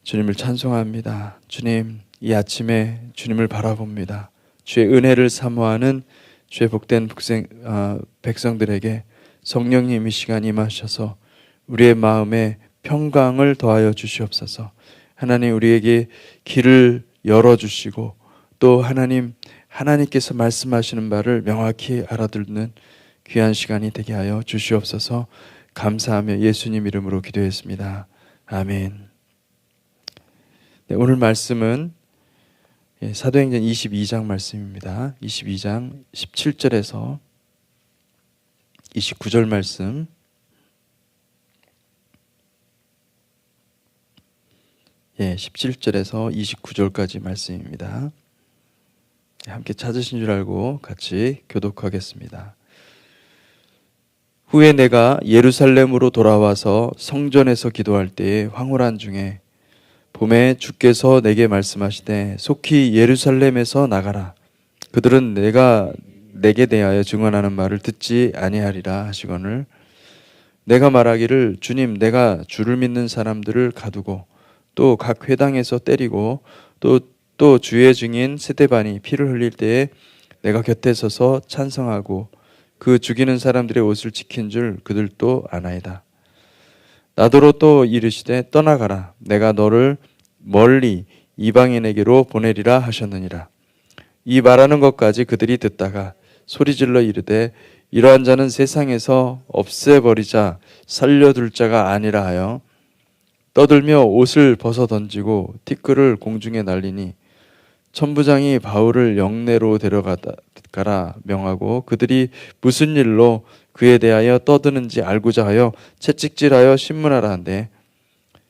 주님을 찬송합니다. 주님, 이 아침에 주님을 바라봅니다. 주의 은혜를 사모하는 주의 복된 백성들에게 성령님 이 시간 임하셔서 우리의 마음에 평강을 더하여 주시옵소서. 하나님, 우리에게 길을 열어주시고 또 하나님께서 말씀하시는 바를 명확히 알아듣는 귀한 시간이 되게 하여 주시옵소서. 감사하며 예수님 이름으로 기도했습니다. 아멘. 네, 오늘 말씀은 사도행전 22장 말씀입니다. 22장 17절에서 29절 말씀. 예, 17절에서 29절까지 말씀입니다. 함께 찾으신 줄 알고 같이 교독하겠습니다. 후에 내가 예루살렘으로 돌아와서 성전에서 기도할 때에 황홀한 중에 봄에 주께서 내게 말씀하시되 속히 예루살렘에서 나가라. 그들은 내가 내게 대하여 증언하는 말을 듣지 아니하리라 하시거늘 내가 말하기를 주님, 내가 주를 믿는 사람들을 가두고 또 각 회당에서 때리고 또 주의 증인 스데반이 피를 흘릴 때에 내가 곁에 서서 찬성하고 그 죽이는 사람들의 옷을 지킨 줄 그들도 아나이다. 나더러 또 이르시되 떠나가라. 내가 너를 멀리 이방인에게로 보내리라 하셨느니라. 이 말하는 것까지 그들이 듣다가 소리질러 이르되 이러한 자는 세상에서 없애버리자 살려둘 자가 아니라 하여 떠들며 옷을 벗어 던지고 티끌을 공중에 날리니 천부장이 바울을 영내로 데려가라 명하고 그들이 무슨 일로 그에 대하여 떠드는지 알고자 하여 채찍질하여 신문하라 한대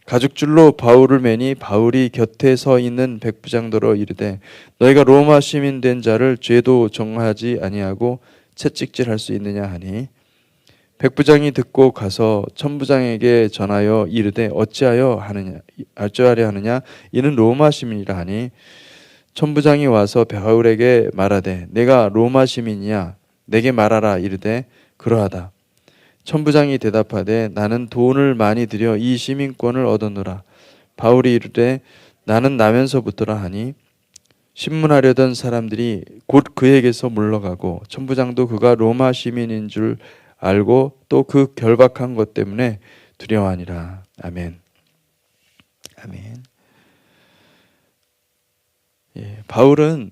가죽줄로 바울을 매니 바울이 곁에 서 있는 백부장더러 이르되 너희가 로마 시민 된 자를 죄도 정하지 아니하고 채찍질할 수 있느냐 하니 백부장이 듣고 가서 천부장에게 전하여 이르되 어찌하려 하느냐 이는 로마 시민이라 하니 천부장이 와서 바울에게 말하되 내가 로마 시민이야 내게 말하라 이르되 그러하다. 천부장이 대답하되 나는 돈을 많이 들여 이 시민권을 얻었노라. 바울이 이르되 나는 나면서부터라 하니 신문하려던 사람들이 곧 그에게서 물러가고 천부장도 그가 로마 시민인 줄 알고 또 그 결박한 것 때문에 두려워하니라. 아멘. 아멘. 예, 바울은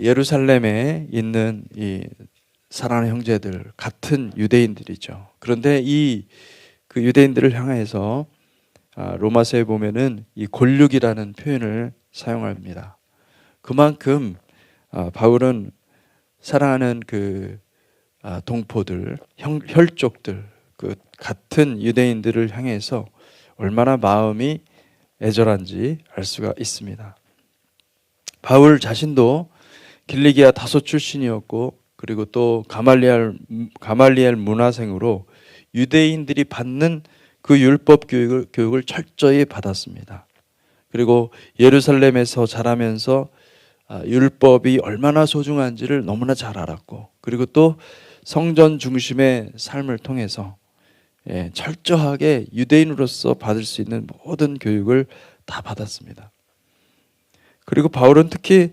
예루살렘에 있는 이 사랑하는 형제들 같은 유대인들이죠. 그런데 그 유대인들을 향해서 로마서에 보면은 이 골육이라는 표현을 사용합니다. 그만큼 바울은 사랑하는 그 동포들, 혈족들, 그 같은 유대인들을 향해서 얼마나 마음이 애절한지 알 수가 있습니다. 바울 자신도 길리기아 다소 출신이었고 그리고 또 가말리엘 문화생으로 유대인들이 받는 그 율법 교육을 철저히 받았습니다. 그리고 예루살렘에서 자라면서 율법이 얼마나 소중한지를 너무나 잘 알았고 그리고 또 성전 중심의 삶을 통해서 철저하게 유대인으로서 받을 수 있는 모든 교육을 다 받았습니다. 그리고 바울은 특히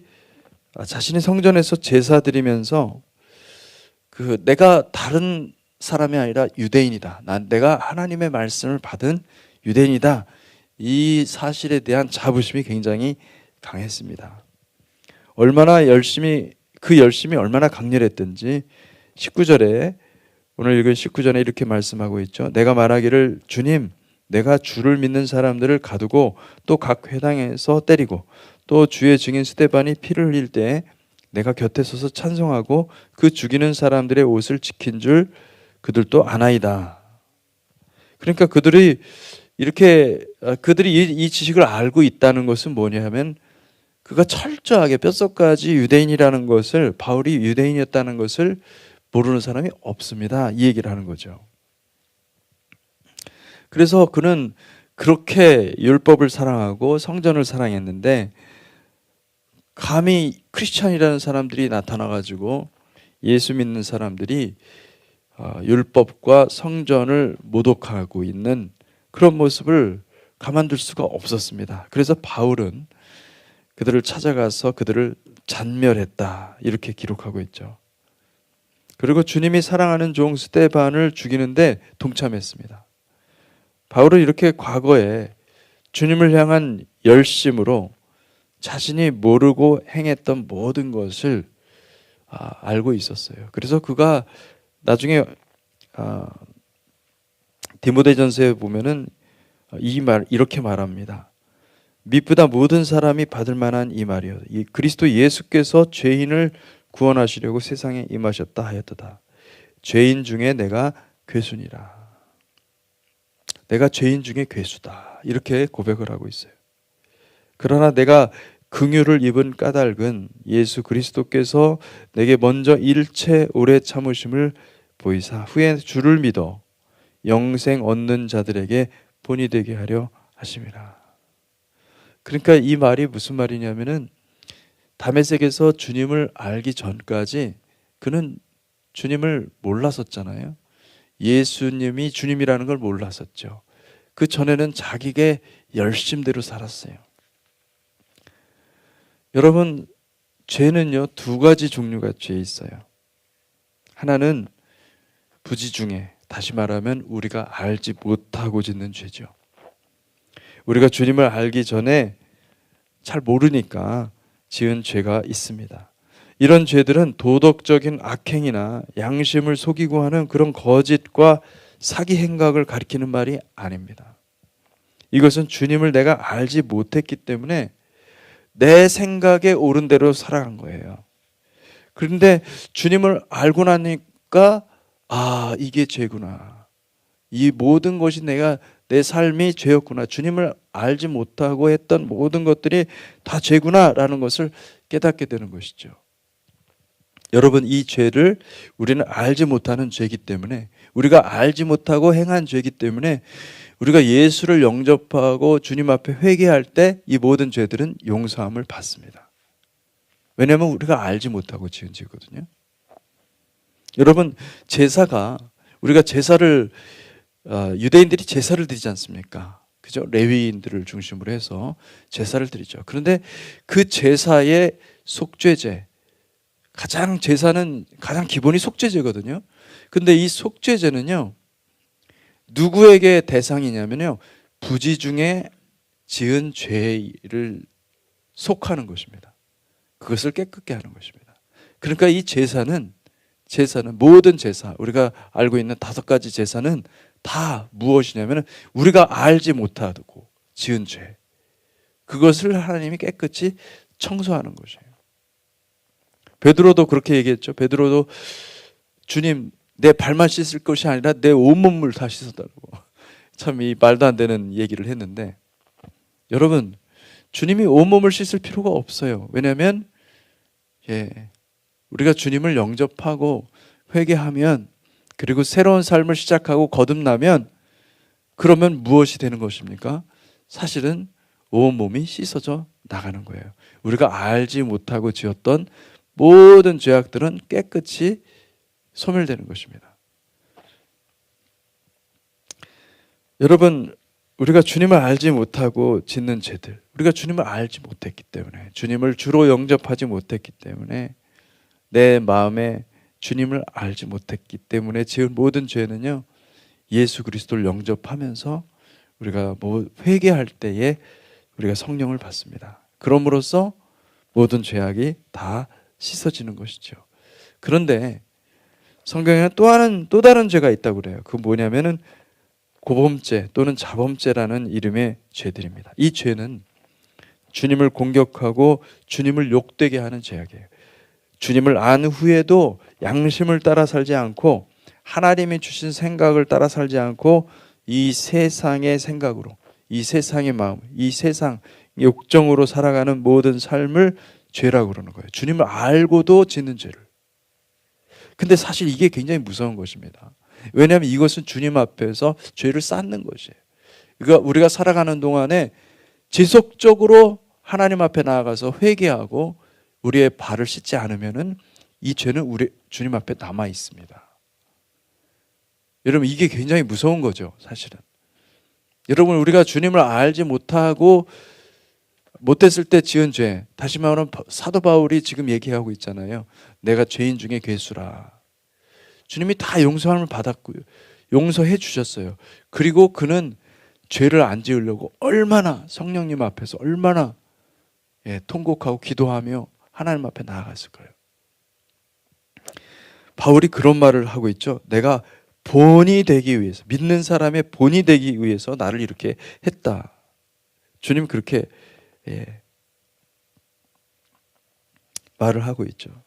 자신이 성전에서 제사 드리면서 내가 다른 사람이 아니라 유대인이다. 내가 하나님의 말씀을 받은 유대인이다. 이 사실에 대한 자부심이 굉장히 강했습니다. 얼마나 열심히 얼마나 강렬했든지 19절에 오늘 읽은 19절에 이렇게 말씀하고 있죠. 내가 말하기를 주님, 내가 주를 믿는 사람들을 가두고 또 각 회당에서 때리고 또 주의 증인 스데반이 피를 흘릴 때 내가 곁에 서서 찬송하고 그 죽이는 사람들의 옷을 지킨 줄 그들도 아나이다. 그러니까 그들이 이 지식을 알고 있다는 것은 뭐냐 하면 그가 철저하게 뼛속까지 유대인이라는 것을, 바울이 유대인이었다는 것을 모르는 사람이 없습니다. 이 얘기를 하는 거죠. 그래서 그는 그렇게 율법을 사랑하고 성전을 사랑했는데 감히 크리스찬이라는 사람들이 나타나가지고 예수 믿는 사람들이 율법과 성전을 모독하고 있는 그런 모습을 가만둘 수가 없었습니다. 그래서 바울은 그들을 찾아가서 그들을 잔멸했다 이렇게 기록하고 있죠. 그리고 주님이 사랑하는 종 스데반을 죽이는데 동참했습니다. 바울은 이렇게 과거에 주님을 향한 열심으로 자신이 모르고 행했던 모든 것을 알고 있었어요. 그래서 그가 나중에 디모데전서에 보면은 이렇게 말합니다. 미쁘다 모든 사람이 받을 만한 이 말이요. 이 그리스도 예수께서 죄인을 구원하시려고 세상에 임하셨다 하였도다. 죄인 중에 내가 괴수니라. 내가 죄인 중에 괴수다. 이렇게 고백을 하고 있어요. 그러나 내가 긍휼을 입은 까닭은 예수 그리스도께서 내게 먼저 일체 오래 참으심을 보이사 후에 주를 믿어 영생 얻는 자들에게 본이 되게 하려 하심이라. 그러니까 이 말이 무슨 말이냐면은 다메섹에서 주님을 알기 전까지 그는 주님을 몰랐었잖아요. 예수님이 주님이라는 걸 몰랐었죠. 그 전에는 자기의 열심대로 살았어요. 여러분, 죄는요, 두 가지 종류가 죄 있어요. 하나는 부지중에, 다시 말하면 우리가 알지 못하고 짓는 죄죠. 우리가 주님을 알기 전에 잘 모르니까 지은 죄가 있습니다. 이런 죄들은 도덕적인 악행이나 양심을 속이고 하는 그런 거짓과 사기 행각을 가리키는 말이 아닙니다. 이것은 주님을 내가 알지 못했기 때문에 내 생각에 옳은 대로 살아간 거예요. 그런데 주님을 알고 나니까 이게 죄구나. 이 모든 것이 내 삶이 죄였구나. 주님을 알지 못하고 했던 모든 것들이 다 죄구나라는 것을 깨닫게 되는 것이죠. 여러분, 이 죄를 우리는 알지 못하는 죄이기 때문에, 우리가 알지 못하고 행한 죄이기 때문에 우리가 예수를 영접하고 주님 앞에 회개할 때 이 모든 죄들은 용서함을 받습니다. 왜냐하면 우리가 알지 못하고 지은 죄거든요. 여러분, 우리가 제사를 유대인들이 제사를 드리지 않습니까? 그죠? 레위인들을 중심으로 해서 제사를 드리죠. 그런데 그 제사의 속죄제, 제사는 가장 기본이 속죄제거든요. 근데 이 속죄제는요, 누구에게 대상이냐면요, 부지 중에 지은 죄를 속하는 것입니다. 그것을 깨끗게 하는 것입니다. 그러니까 이 제사는 모든 제사, 우리가 알고 있는 5가지 제사는 다 무엇이냐면 우리가 알지 못하고 지은 죄, 그것을 하나님이 깨끗이 청소하는 것이에요. 베드로도 그렇게 얘기했죠. 베드로도 주님, 내 발만 씻을 것이 아니라 내 온몸을 다 씻어달라고. 참 이 말도 안 되는 얘기를 했는데, 여러분, 주님이 온몸을 씻을 필요가 없어요. 왜냐하면 우리가 주님을 영접하고 회개하면, 그리고 새로운 삶을 시작하고 거듭나면, 그러면 무엇이 되는 것입니까? 사실은 온몸이 씻어져 나가는 거예요. 우리가 알지 못하고 지었던 모든 죄악들은 깨끗이 소멸되는 것입니다. 여러분, 우리가 주님을 알지 못하고 짓는 죄들, 우리가 주님을 알지 못했기 때문에, 주님을 주로 영접하지 못했기 때문에, 내 마음에 주님을 알지 못했기 때문에 지은 모든 죄는요, 예수 그리스도를 영접하면서 우리가 회개할 때에 우리가 성령을 받습니다. 그럼으로써 모든 죄악이 다 씻어지는 것이죠. 그런데 성경에는 또 다른 죄가 있다고 그래요. 그건 뭐냐면은 고범죄 또는 자범죄라는 이름의 죄들입니다. 이 죄는 주님을 공격하고 주님을 욕되게 하는 죄악이에요. 주님을 안 후에도 양심을 따라 살지 않고 하나님이 주신 생각을 따라 살지 않고 이 세상의 생각으로, 이 세상의 마음, 이 세상 욕정으로 살아가는 모든 삶을 죄라고 그러는 거예요. 주님을 알고도 짓는 죄를. 근데 사실 이게 굉장히 무서운 것입니다. 왜냐하면 이것은 주님 앞에서 죄를 쌓는 것이에요. 그러니까 우리가 살아가는 동안에 지속적으로 하나님 앞에 나아가서 회개하고 우리의 발을 씻지 않으면은 이 죄는 우리 주님 앞에 남아 있습니다. 여러분, 이게 굉장히 무서운 거죠, 사실은. 여러분, 우리가 주님을 알지 못했을 때 지은 죄, 다시 말하면 사도 바울이 지금 얘기하고 있잖아요. 내가 죄인 중에 괴수라. 주님이 다 용서함을 받았고요, 용서해 주셨어요. 그리고 그는 죄를 안 지으려고 얼마나 성령님 앞에서 얼마나 통곡하고 기도하며 하나님 앞에 나아갔을 거예요. 바울이 그런 말을 하고 있죠. 내가 본이 되기 위해서, 믿는 사람의 본이 되기 위해서 나를 이렇게 했다. 주님 그렇게 말을 하고 있죠.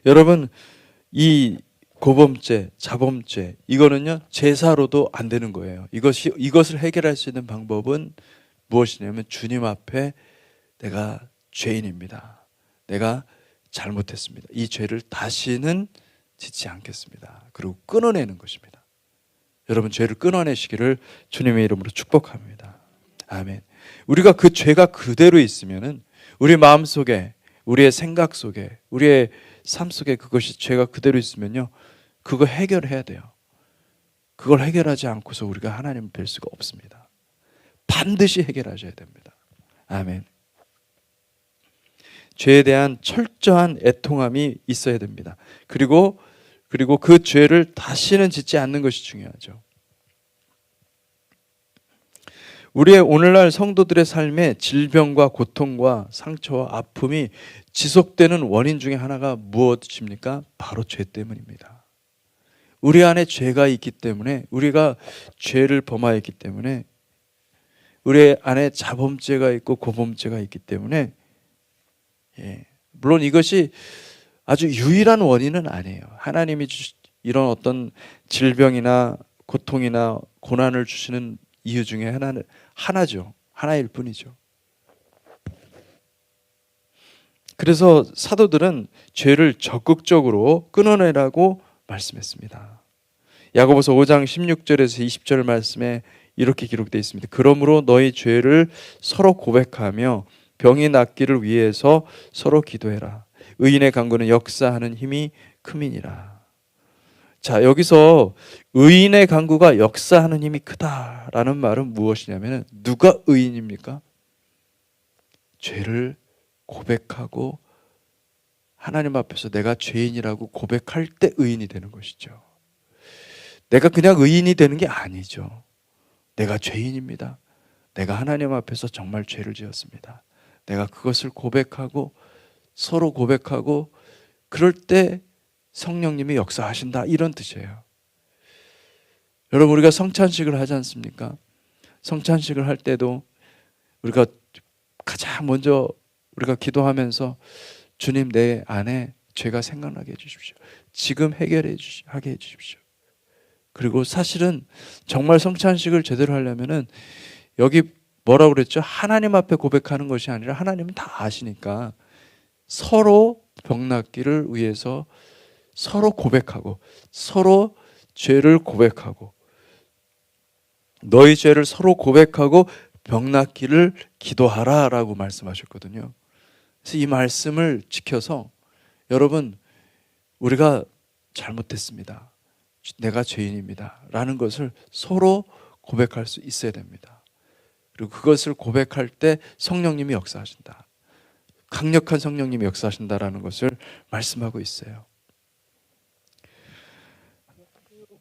여러분, 이 고범죄, 자범죄, 이거는요 제사로도 안 되는 거예요. 이것을 해결할 수 있는 방법은 무엇이냐면 주님 앞에 내가 죄인입니다, 내가 잘못했습니다, 이 죄를 다시는 짓지 않겠습니다, 그리고 끊어내는 것입니다. 여러분, 죄를 끊어내시기를 주님의 이름으로 축복합니다. 아멘. 우리가 그 죄가 그대로 있으면은 우리 마음속에, 우리의 생각 속에, 우리의 삶 속에 그것이 죄가 그대로 있으면요, 그거 해결해야 돼요. 그걸 해결하지 않고서 우리가 하나님을 뵐 수가 없습니다. 반드시 해결하셔야 됩니다. 아멘. 죄에 대한 철저한 애통함이 있어야 됩니다. 그리고 그 죄를 다시는 짓지 않는 것이 중요하죠. 우리의 오늘날 성도들의 삶에 질병과 고통과 상처와 아픔이 지속되는 원인 중에 하나가 무엇입니까? 바로 죄 때문입니다. 우리 안에 죄가 있기 때문에, 우리가 죄를 범하였기 때문에, 우리 안에 자범죄가 있고 고범죄가 있기 때문에, 물론 이것이 아주 유일한 원인은 아니에요. 하나님이 이런 어떤 질병이나 고통이나 고난을 주시는 이유 중에 하나죠. 하나일 뿐이죠. 그래서 사도들은 죄를 적극적으로 끊어내라고 말씀했습니다. 야고보서 5장 16절에서 20절 말씀에 이렇게 기록되어 있습니다. 그러므로 너희 죄를 서로 고백하며 병이 낫기를 위해서 서로 기도해라. 의인의 간구는 역사하는 힘이 큼이니라. 자, 여기서 의인의 간구가 역사하는 힘이 크다라는 말은 무엇이냐면, 누가 의인입니까? 죄를 고백하고 하나님 앞에서 내가 죄인이라고 고백할 때 의인이 되는 것이죠. 내가 그냥 의인이 되는 게 아니죠. 내가 죄인입니다, 내가 하나님 앞에서 정말 죄를 지었습니다, 내가 그것을 고백하고 서로 고백하고, 그럴 때 성령님이 역사하신다, 이런 뜻이에요. 여러분, 우리가 성찬식을 하지 않습니까? 성찬식을 할 때도 우리가 가장 먼저 우리가 기도하면서 주님, 내 안에 죄가 생각나게 해주십시오, 지금 하게 해주십시오. 그리고 사실은 정말 성찬식을 제대로 하려면은 여기 뭐라고 그랬죠? 하나님 앞에 고백하는 것이 아니라 하나님은 다 아시니까 서로 병낫기를 위해서 서로 고백하고, 서로 죄를 고백하고, 너희 죄를 서로 고백하고 병낫기를 기도하라 라고 말씀하셨거든요. 그래서 이 말씀을 지켜서 여러분, 우리가 잘못했습니다, 내가 죄인입니다 라는 것을 서로 고백할 수 있어야 됩니다. 그리고 그것을 고백할 때 성령님이 역사하신다, 강력한 성령님이 역사하신다라는 것을 말씀하고 있어요.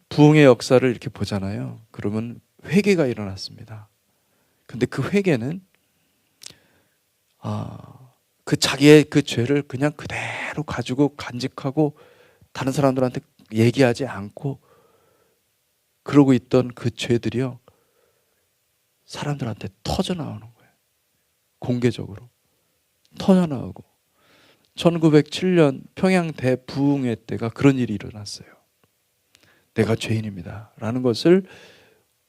부흥의 역사를 이렇게 보잖아요. 그러면 회개가 일어났습니다. 근데 그 회개는 그 자기의 그 죄를 그냥 그대로 가지고 간직하고 다른 사람들한테 얘기하지 않고 그러고 있던 그 죄들이요, 사람들한테 터져나오는 거예요. 공개적으로 터져나오고, 1907년 평양 대부흥회 때가 그런 일이 일어났어요. 내가 죄인입니다 라는 것을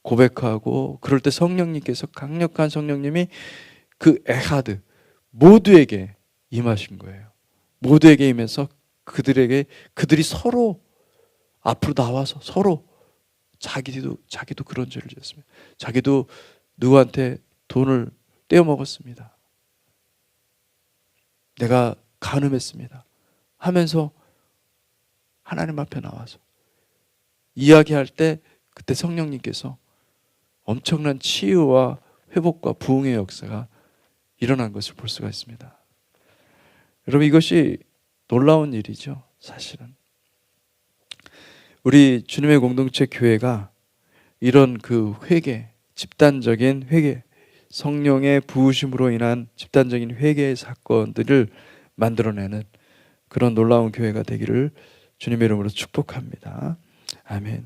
고백하고, 그럴 때 성령님께서, 강력한 성령님이 그 에하드 모두에게 임하신 거예요. 모두에게 임해서 그들이 서로 앞으로 나와서 서로 자기도 그런 죄를 지었습니다. 자기도 누구한테 돈을 떼어 먹었습니다, 내가 간음했습니다 하면서 하나님 앞에 나와서 이야기할 때 그때 성령님께서 엄청난 치유와 회복과 부흥의 역사가 일어난 것을 볼 수가 있습니다. 여러분, 이것이 놀라운 일이죠. 사실은 우리 주님의 공동체 교회가 이런 그 회개, 집단적인 회개, 성령의 부으심으로 인한 집단적인 회개의 사건들을 만들어내는 그런 놀라운 교회가 되기를 주님의 이름으로 축복합니다. 아멘.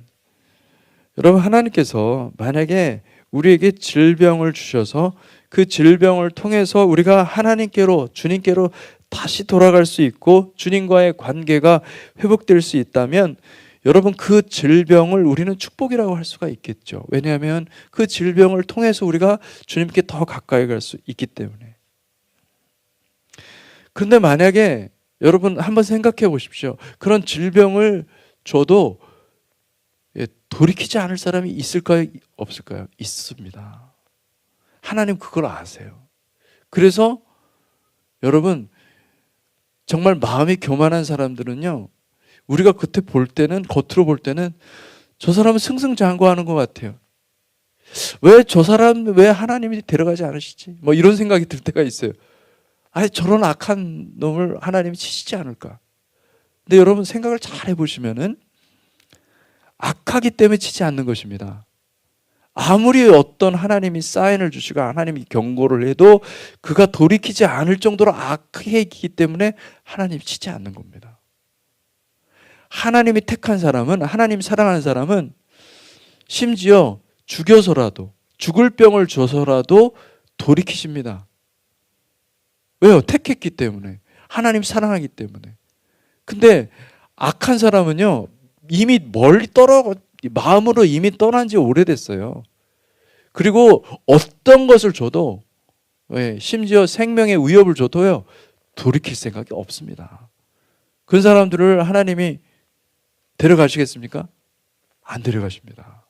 여러분, 하나님께서 만약에 우리에게 질병을 주셔서 그 질병을 통해서 우리가 하나님께로, 주님께로 다시 돌아갈 수 있고 주님과의 관계가 회복될 수 있다면 여러분, 그 질병을 우리는 축복이라고 할 수가 있겠죠. 왜냐하면 그 질병을 통해서 우리가 주님께 더 가까이 갈 수 있기 때문에. 그런데 만약에 여러분 한번 생각해 보십시오. 그런 질병을 줘도 돌이키지 않을 사람이 있을까요? 없을까요? 있습니다. 하나님 그걸 아세요. 그래서 여러분, 정말 마음이 교만한 사람들은요, 우리가 겉으로 볼 때는 저 사람은 승승장구하는 것 같아요. 왜 저 사람, 왜 하나님이 데려가지 않으시지? 뭐 이런 생각이 들 때가 있어요. 아니, 저런 악한 놈을 하나님이 치시지 않을까? 근데 여러분 생각을 잘 해보시면은 악하기 때문에 치지 않는 것입니다. 아무리 어떤 하나님이 사인을 주시고 하나님이 경고를 해도 그가 돌이키지 않을 정도로 악하기 때문에 하나님이 치지 않는 겁니다. 하나님이 택한 사람은, 하나님 사랑하는 사람은 심지어 죽여서라도, 죽을 병을 줘서라도 돌이키십니다. 왜요? 택했기 때문에. 하나님 사랑하기 때문에. 근데 악한 사람은요, 이미 멀리 마음으로 이미 떠난 지 오래됐어요. 그리고 어떤 것을 줘도, 심지어 생명의 위협을 줘도요, 돌이킬 생각이 없습니다. 그런 사람들을 하나님이 데려가시겠습니까? 안 데려가십니다.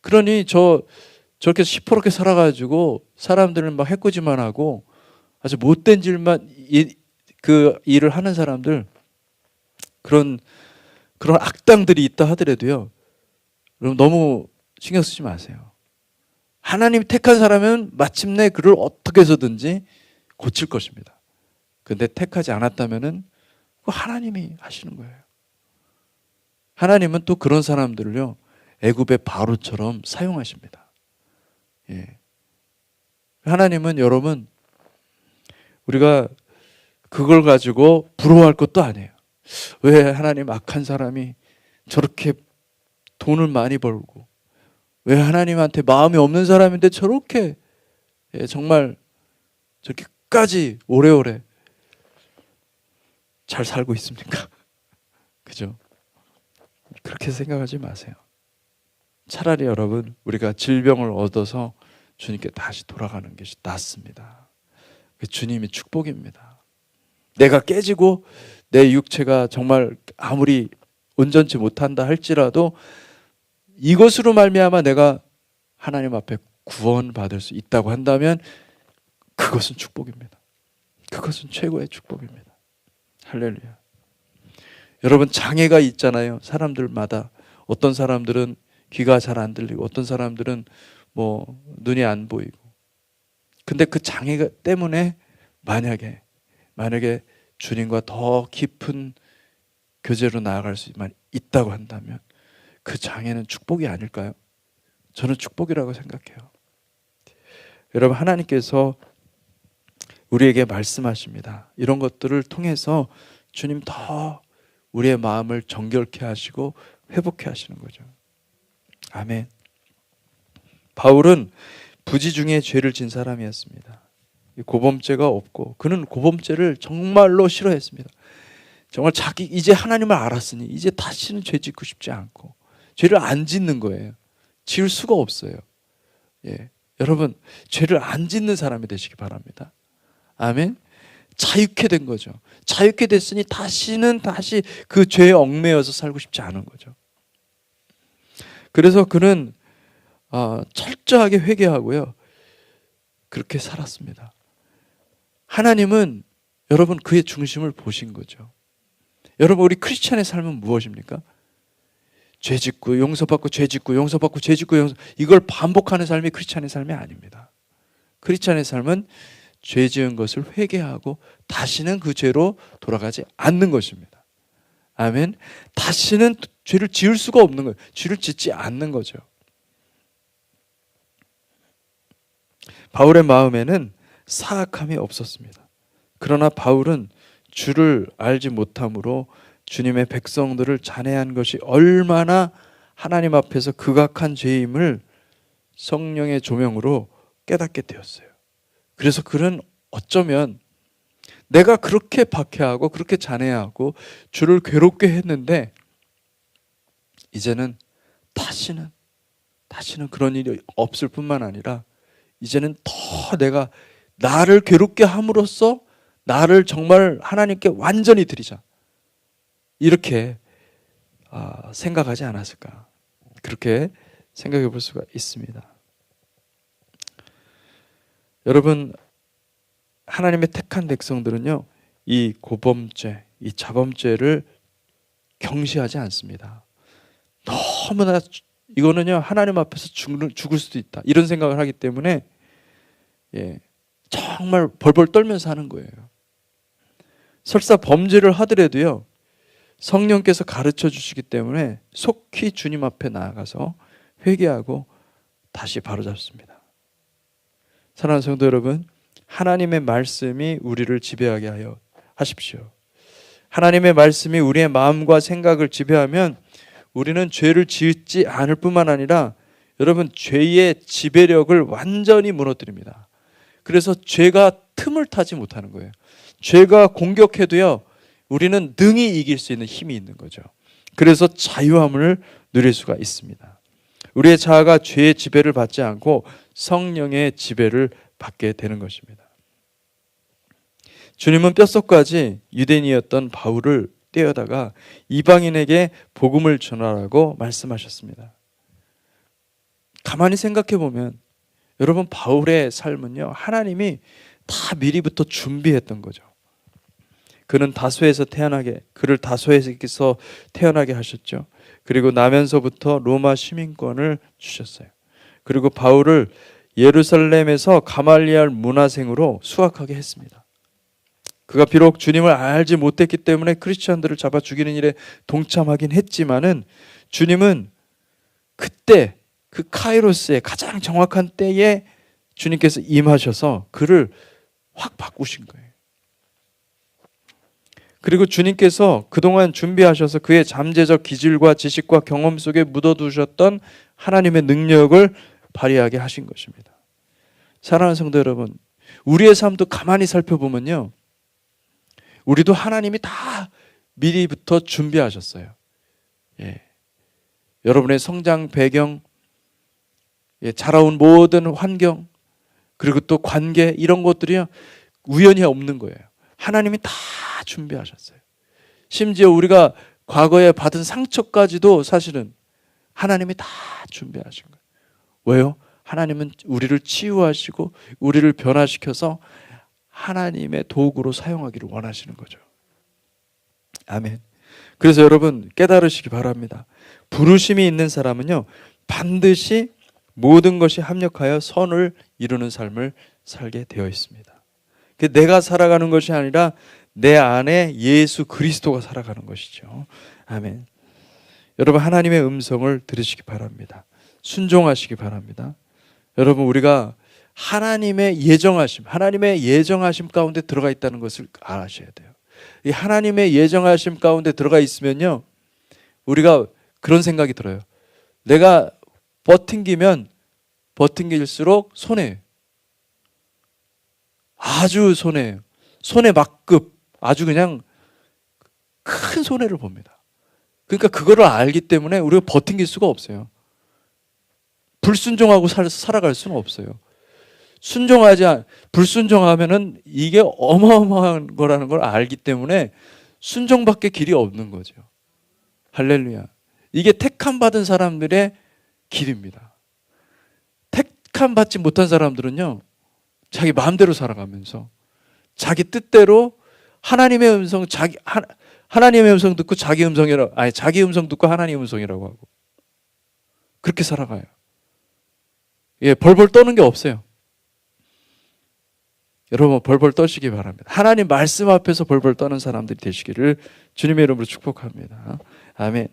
그러니 저렇게 시퍼렇게 살아가지고 사람들을 막 해코지만 하고 아주 못된 그 일을 하는 사람들, 그런 악당들이 있다 하더라도요, 여러분 너무 신경 쓰지 마세요. 하나님이 택한 사람은 마침내 그를 어떻게 해서든지 고칠 것입니다. 그런데 택하지 않았다면은 하나님이 하시는 거예요. 하나님은 또 그런 사람들을요, 애굽의 바로처럼 사용하십니다. 예. 하나님은 여러분, 우리가 그걸 가지고 부러워할 것도 아니에요. 왜 하나님 악한 사람이 저렇게 돈을 많이 벌고, 왜 하나님한테 마음이 없는 사람인데 저렇게 정말 저렇게 끝까지 오래오래 잘 살고 있습니까? 그죠? 그렇게 생각하지 마세요. 차라리 여러분, 우리가 질병을 얻어서 주님께 다시 돌아가는 것이 낫습니다. 주님이 축복입니다. 내가 깨지고 내 육체가 정말 아무리 온전치 못한다 할지라도 이것으로 말미암아 내가 하나님 앞에 구원받을 수 있다고 한다면 그것은 축복입니다. 그것은 최고의 축복입니다. 할렐루야. 여러분, 장애가 있잖아요. 사람들마다. 어떤 사람들은 귀가 잘 안 들리고 어떤 사람들은 뭐 눈이 안 보이고. 근데 그 장애가 때문에 만약에 주님과 더 깊은 교제로 나아갈 수만 있다고 한다면 그 장애는 축복이 아닐까요? 저는 축복이라고 생각해요. 여러분, 하나님께서 우리에게 말씀하십니다. 이런 것들을 통해서 주님 더 우리의 마음을 정결케 하시고 회복케 하시는 거죠. 아멘. 바울은 부지 중에 죄를 진 사람이었습니다. 고범죄가 없고 그는 고범죄를 정말로 싫어했습니다. 정말 이제 하나님을 알았으니 이제 다시는 죄 짓고 싶지 않고 죄를 안 짓는 거예요. 지을 수가 없어요. 예. 여러분, 죄를 안 짓는 사람이 되시기 바랍니다. 아멘. 자유케 된 거죠. 자유케 됐으니 다시 그 죄에 얽매여서 살고 싶지 않은 거죠. 그래서 그는 철저하게 회개하고요, 그렇게 살았습니다. 하나님은 여러분 그의 중심을 보신 거죠. 여러분, 우리 크리스찬의 삶은 무엇입니까? 죄 짓고 용서받고 죄 짓고 용서받고 죄 짓고 이걸 반복하는 삶이 크리스찬의 삶이 아닙니다. 크리스찬의 삶은 죄 지은 것을 회개하고 다시는 그 죄로 돌아가지 않는 것입니다. 아멘. 다시는 죄를 지을 수가 없는 거예요. 죄를 짓지 않는 거죠. 바울의 마음에는 사악함이 없었습니다. 그러나 바울은 주를 알지 못함으로 주님의 백성들을 잔해한 것이 얼마나 하나님 앞에서 극악한 죄임을 성령의 조명으로 깨닫게 되었어요. 그래서 그는 어쩌면 내가 그렇게 박해하고 그렇게 잔해하고 주를 괴롭게 했는데 이제는 다시는 그런 일이 없을 뿐만 아니라 이제는 더 내가 나를 괴롭게 함으로써 나를 정말 하나님께 완전히 드리자, 이렇게 생각하지 않았을까, 그렇게 생각해 볼 수가 있습니다. 여러분, 하나님의 택한 백성들은요, 이 고범죄, 이 자범죄를 경시하지 않습니다. 너무나 이거는요, 하나님 앞에서 죽을 수도 있다, 이런 생각을 하기 때문에 정말 벌벌 떨면서 하는 거예요. 설사 범죄를 하더라도요, 성령께서 가르쳐 주시기 때문에 속히 주님 앞에 나아가서 회개하고 다시 바로잡습니다. 사랑하는 성도 여러분, 하나님의 말씀이 우리를 지배하게 하여 하십시오. 하나님의 말씀이 우리의 마음과 생각을 지배하면 우리는 죄를 짓지 않을 뿐만 아니라 여러분, 죄의 지배력을 완전히 무너뜨립니다. 그래서 죄가 틈을 타지 못하는 거예요. 죄가 공격해도요, 우리는 능히 이길 수 있는 힘이 있는 거죠. 그래서 자유함을 누릴 수가 있습니다. 우리의 자아가 죄의 지배를 받지 않고 성령의 지배를 받게 되는 것입니다. 주님은 뼛속까지 유대인이었던 바울을 떼어다가 이방인에게 복음을 전하라고 말씀하셨습니다. 가만히 생각해 보면 여러분, 바울의 삶은요, 하나님이 다 미리부터 준비했던 거죠. 그는 그를 다소에서 태어나게 하셨죠. 그리고 나면서부터 로마 시민권을 주셨어요. 그리고 바울을 예루살렘에서 가말리엘 문화생으로 수학하게 했습니다. 그가 비록 주님을 알지 못했기 때문에 크리스천들을 잡아 죽이는 일에 동참하긴 했지만은 주님은 그때 그 카이로스의 가장 정확한 때에 주님께서 임하셔서 그를 확 바꾸신 거예요. 그리고 주님께서 그동안 준비하셔서 그의 잠재적 기질과 지식과 경험 속에 묻어두셨던 하나님의 능력을 발휘하게 하신 것입니다. 사랑하는 성도 여러분, 우리의 삶도 가만히 살펴보면요, 우리도 하나님이 다 미리부터 준비하셨어요. 여러분의 성장 배경, 자라온 모든 환경, 그리고 또 관계, 이런 것들이요, 우연히 없는 거예요. 하나님이 다 준비하셨어요. 심지어 우리가 과거에 받은 상처까지도 사실은 하나님이 다 준비하신 거예요. 왜요? 하나님은 우리를 치유하시고 우리를 변화시켜서 하나님의 도구로 사용하기를 원하시는 거죠. 아멘. 그래서 여러분, 깨달으시기 바랍니다. 부르심이 있는 사람은요, 반드시 모든 것이 합력하여 선을 이루는 삶을 살게 되어 있습니다. 내가 살아가는 것이 아니라 내 안에 예수 그리스도가 살아가는 것이죠. 아멘. 여러분, 하나님의 음성을 들으시기 바랍니다. 순종하시기 바랍니다. 여러분, 우리가 하나님의 예정하심 가운데 들어가 있다는 것을 아셔야 돼요. 이 하나님의 예정하심 가운데 들어가 있으면요, 우리가 그런 생각이 들어요. 내가 버팅기면 버팅길수록 손해예요. 아주 손해예요. 손해막급, 아주 그냥 큰 손해를 봅니다. 그러니까 그거를 알기 때문에 우리가 버팅길 수가 없어요. 불순종하고 살아갈 수는 없어요. 불순종하면은 이게 어마어마한 거라는 걸 알기 때문에 순종밖에 길이 없는 거죠. 할렐루야. 이게 택함 받은 사람들의 길입니다. 택함 받지 못한 사람들은요, 자기 마음대로 살아가면서 자기 뜻대로 하나님의 음성 듣고 자기 음성이라고, 자기 음성 듣고 하나님의 음성이라고 하고, 그렇게 살아가요. 예, 벌벌 떠는 게 없어요. 여러분 벌벌 떠시기 바랍니다. 하나님 말씀 앞에서 벌벌 떠는 사람들이 되시기를 주님의 이름으로 축복합니다. 아멘.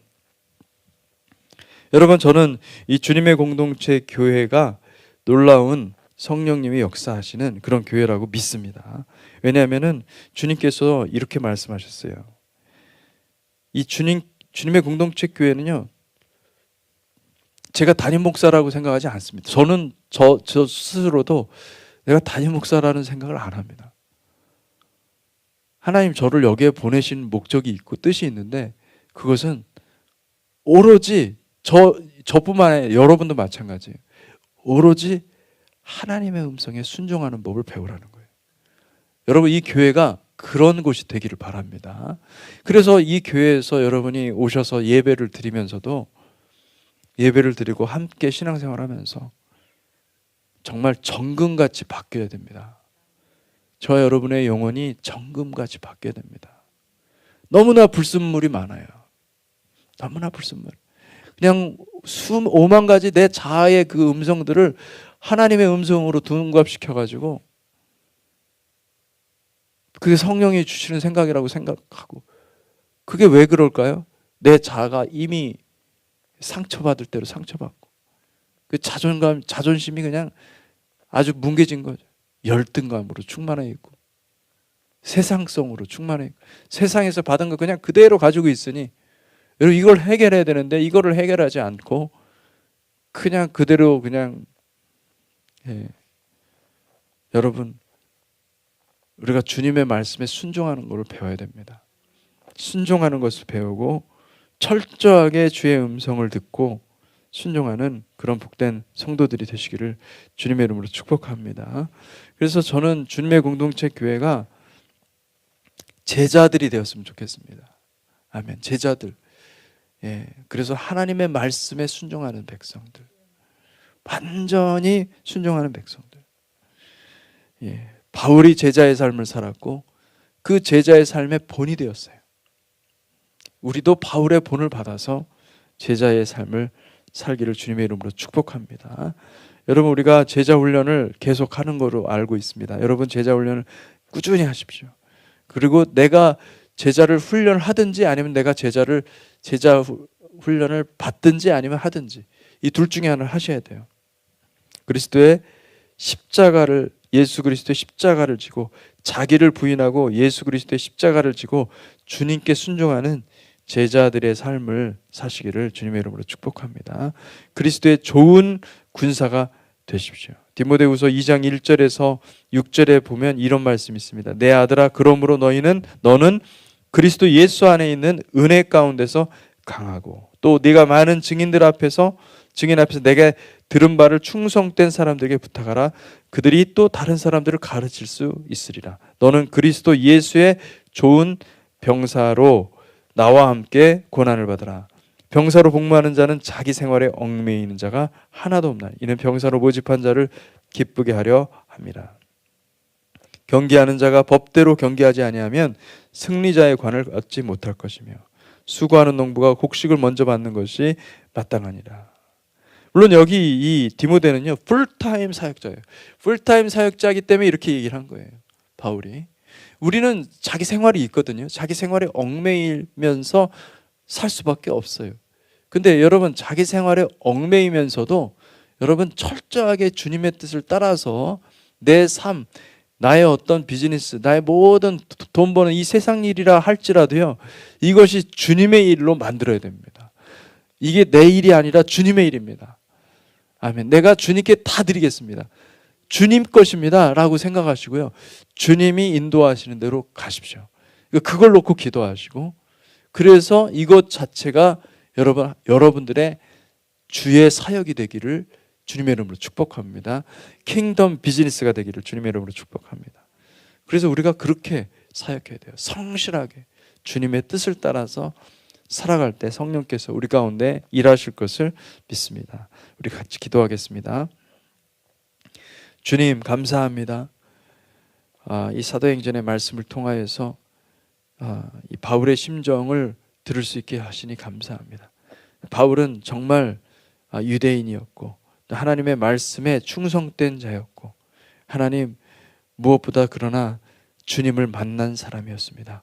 여러분, 저는 이 주님의 공동체 교회가 놀라운 성령님이 역사하시는 그런 교회라고 믿습니다. 왜냐하면은 주님께서 이렇게 말씀하셨어요. 이 주님의 공동체 교회는요, 제가 담임 목사라고 생각하지 않습니다. 저는 저 스스로도 내가 담임 목사라는 생각을 안 합니다. 하나님 저를 여기에 보내신 목적이 있고 뜻이 있는데, 그것은 오로지 저뿐만 아니라 여러분도 마찬가지예요. 오로지 하나님의 음성에 순종하는 법을 배우라는 거예요. 여러분, 이 교회가 그런 곳이 되기를 바랍니다. 그래서 이 교회에서 여러분이 오셔서 예배를 드리면서도, 예배를 드리고 함께 신앙생활하면서 정말 정금같이 바뀌어야 됩니다. 저와 여러분의 영혼이 정금같이 바뀌어야 됩니다. 너무나 불순물이 많아요. 너무나 불순물. 그냥 오만 가지 내 자아의 그 음성들을 하나님의 음성으로 둔갑시켜가지고 그게 성령이 주시는 생각이라고 생각하고, 그게 왜 그럴까요? 내 자아가 이미 상처받을 대로 상처받고, 그 자존심이 그냥 아주 뭉개진 거죠. 열등감으로 충만해 있고, 세상성으로 충만해 있고, 세상에서 받은 거 그냥 그대로 가지고 있으니, 여러분 이걸 해결해야 되는데 이거를 해결하지 않고 그냥 그대로 그냥, 여러분, 우리가 주님의 말씀에 순종하는 것을 배워야 됩니다. 순종하는 것을 배우고 철저하게 주의 음성을 듣고 순종하는 그런 복된 성도들이 되시기를 주님의 이름으로 축복합니다. 그래서 저는 주님의 공동체 교회가 제자들이 되었으면 좋겠습니다. 아멘. 제자들. 그래서 하나님의 말씀에 순종하는 백성들, 완전히 순종하는 백성들. 바울이 제자의 삶을 살았고 그 제자의 삶의 본이 되었어요. 우리도 바울의 본을 받아서 제자의 삶을 살기를 주님의 이름으로 축복합니다. 여러분, 우리가 제자 훈련을 계속하는 거로 알고 있습니다. 여러분, 제자 훈련을 꾸준히 하십시오. 그리고 내가 제자를 훈련하든지 아니면 내가 제자 훈련을 받든지 아니면 하든지, 이 둘 중에 하나를 하셔야 돼요. 그리스도의 십자가를, 예수 그리스도의 십자가를 지고 자기를 부인하고 예수 그리스도의 십자가를 지고 주님께 순종하는 제자들의 삶을 사시기를 주님의 이름으로 축복합니다. 그리스도의 좋은 군사가 되십시오. 디모데후서 2장 1절에서 6절에 보면 이런 말씀이 있습니다. 내 아들아, 그러므로 너는 그리스도 예수 안에 있는 은혜 가운데서 강하고, 또 네가 많은 증인 앞에서 내게 들은 바를 충성된 사람들에게 부탁하라. 그들이 또 다른 사람들을 가르칠 수 있으리라. 너는 그리스도 예수의 좋은 병사로 나와 함께 고난을 받으라. 병사로 복무하는 자는 자기 생활에 얽매이는 자가 하나도 없나니 이는 병사로 모집한 자를 기쁘게 하려 함이라. 경계하는 자가 법대로 경계하지 아니하면 승리자의 관을 얻지 못할 것이며, 수고하는 농부가 곡식을 먼저 받는 것이 마땅하니라. 물론 여기 이 디모데는요, 풀타임 사역자예요. 풀타임 사역자이기 때문에 이렇게 얘기를 한 거예요, 바울이. 우리는 자기 생활이 있거든요. 자기 생활에 얽매이면서 살 수밖에 없어요. 근데 여러분, 자기 생활에 얽매이면서도 여러분 철저하게 주님의 뜻을 따라서 내 삶, 나의 어떤 비즈니스, 나의 모든 돈 버는 이 세상 일이라 할지라도요, 이것이 주님의 일로 만들어야 됩니다. 이게 내 일이 아니라 주님의 일입니다. 아멘. 내가 주님께 다 드리겠습니다. 주님 것입니다 라고 생각하시고요, 주님이 인도하시는 대로 가십시오. 그걸 놓고 기도하시고, 그래서 이것 자체가 여러분들의 주의 사역이 되기를 주님의 이름으로 축복합니다. 킹덤 비즈니스가 되기를 주님의 이름으로 축복합니다. 그래서 우리가 그렇게 사역해야 돼요. 성실하게 주님의 뜻을 따라서 살아갈 때 성령께서 우리 가운데 일하실 것을 믿습니다. 우리 같이 기도하겠습니다. 주님, 감사합니다. 이 사도행전의 말씀을 통하여서 이 바울의 심정을 들을 수 있게 하시니 감사합니다. 바울은 정말 유대인이었고 또 하나님의 말씀에 충성된 자였고 하나님 무엇보다 그러나 주님을 만난 사람이었습니다.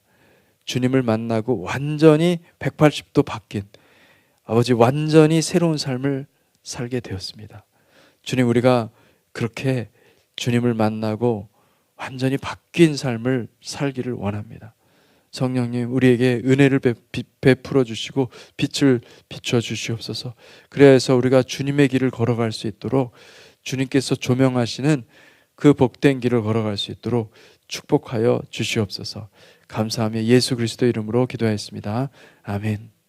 주님을 만나고 완전히 180도 바뀐 아버지 완전히 새로운 삶을 살게 되었습니다. 주님 우리가 그렇게 주님을 만나고 완전히 바뀐 삶을 살기를 원합니다. 성령님 우리에게 은혜를 베풀어 주시고 빛을 비춰 주시옵소서. 그래서 우리가 주님의 길을 걸어갈 수 있도록 주님께서 조명하시는 그 복된 길을 걸어갈 수 있도록 축복하여 주시옵소서. 감사하며 예수 그리스도 이름으로 기도하였습니다. 아멘.